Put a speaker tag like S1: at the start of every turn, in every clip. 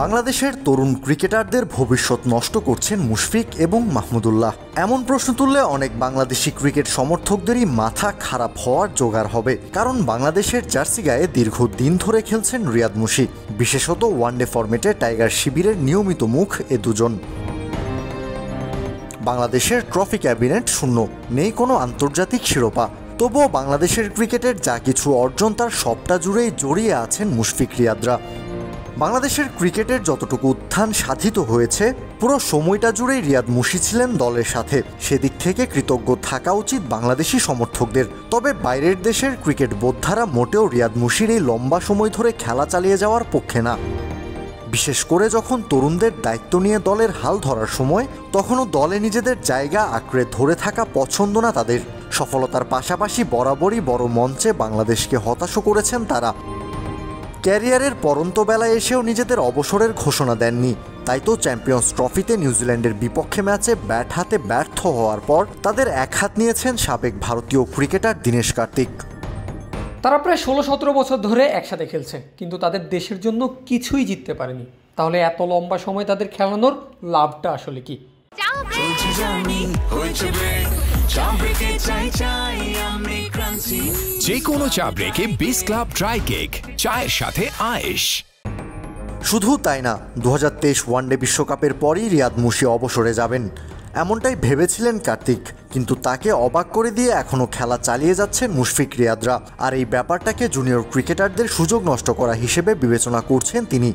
S1: বাংলাদেশের তরুণ ক্রিকেটারদের ভবিষ্যৎ নষ্ট করছেন মুশফিক এবং মাহমুদুল্লাহ। এমন প্রশ্ন তুললে অনেক বাংলাদেশি ক্রিকেট সমর্থকদেরই মাথা খারাপ হওয়ার জোগাড় হবে, কারণ বাংলাদেশের জার্সি গায়ে দীর্ঘদিন ধরে খেলছেন রিয়াদ মুশি। বিশেষত ওয়ানডে ফরম্যাটে টাইগার শিবিরের নিয়মিত মুখ এ দুজন। বাংলাদেশের ট্রফি ক্যাবিনেট শূন্য, নেই কোনো আন্তর্জাতিক শিরোপা। তবুও বাংলাদেশের ক্রিকেটের যা কিছু অর্জন তার সবটা জুড়েই জড়িয়ে আছেন মুশফিক রিয়াদরা। বাংলাদেশের ক্রিকেটের যতটুকু উত্থান সাধিত হয়েছে পুরো সময়টা জুড়েই রিয়াদ মুশি ছিলেন দলের সাথে। সেদিক থেকে কৃতজ্ঞ থাকা উচিত বাংলাদেশি সমর্থকদের। তবে বাইরের দেশের ক্রিকেট বোদ্ধারা মোটেও রিয়াদ মুশির এই লম্বা সময় ধরে খেলা চালিয়ে যাওয়ার পক্ষে না। বিশেষ করে যখন তরুণদের দায়িত্ব নিয়ে দলের হাল ধরার সময়, তখনও দলে নিজেদের জায়গা আঁকড়ে ধরে থাকা পছন্দ না তাদের। সফলতার পাশাপাশি বরাবরই বড় মঞ্চে বাংলাদেশকে হতাশও করেছেন তারা। ক্যারিয়ারের পরন্ত বেলায় এসেও নিজেদের অবসরের ঘোষণা দেননি। তাই তো চ্যাম্পিয়ন্স ট্রফিতে নিউজিল্যান্ডের বিপক্ষে ম্যাচে ব্যাট হাতে ব্যর্থ হওয়ার পর তাদের এক হাত নিয়েছেন সাবেক ভারতীয় ক্রিকেটার দীনেশ কার্তিক।
S2: তারা প্রায় 16-17 বছর ধরে একসাথে খেলছে, কিন্তু তাদের দেশের জন্য কিছুই জিততে পারেনি। তাহলে এত লম্বা সময় তাদের খেলানোর লাভটা আসলে কি?
S3: যে কোনো চা ব্রেকে বিস ক্লাব ড্রাই কেক, চায়ের সাথে আয়েশ।
S1: শুধু তাই না, 2023 ওয়ানডে বিশ্বকাপের পরই রিয়াদ মুশি অবসরে যাবেন এমনটাই ভেবেছিলেন কার্তিক, কিন্তু তাকে অবাক করে দিয়ে এখনও খেলা চালিয়ে যাচ্ছেন মুশফিক রিয়াদরা। আর এই ব্যাপারটাকে জুনিয়র ক্রিকেটারদের সুযোগ নষ্ট করা হিসেবে বিবেচনা করছেন তিনি।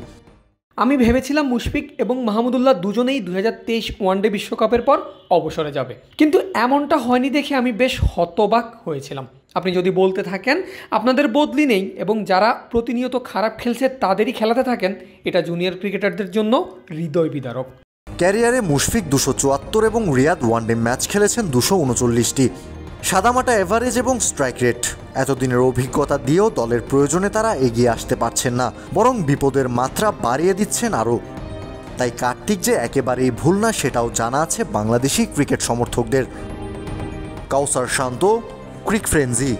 S2: আমি ভেবেছিলাম মুশফিক এবং মাহমুদুল্লাহ দুজনেই 2023 ওয়ানডে বিশ্বকাপের পর অবসরে যাবে, কিন্তু এমনটা হয়নি দেখে আমি বেশ হতবাক হয়েছিলাম। আপনি যদি বলতে থাকেন আপনাদের বদলি নেই এবং যারা প্রতিনিয়ত খারাপ খেলছে তাদেরই খেলাতে থাকেন, এটা জুনিয়র ক্রিকেটারদের জন্য হৃদয় বিদারক।
S1: ক্যারিয়ারে মুশফিক 274 এবং রিয়াদ ওয়ানডে ম্যাচ খেলেছেন 239টি। সাদামাটা এভারেজ এবং স্ট্রাইক রেট। এতদিনের অভিজ্ঞতা দিয়েও দলের প্রয়োজনে তারা এগিয়ে আসতে পারছেন না, বরং বিপদের মাত্রা বাড়িয়ে দিচ্ছেন আরও। তাই কার্তিক যে একেবারেই ভুল না সেটাও জানা আছে বাংলাদেশি ক্রিকেট সমর্থকদের। কাউসার শান্ত, ক্রিক ফ্রেন্জি।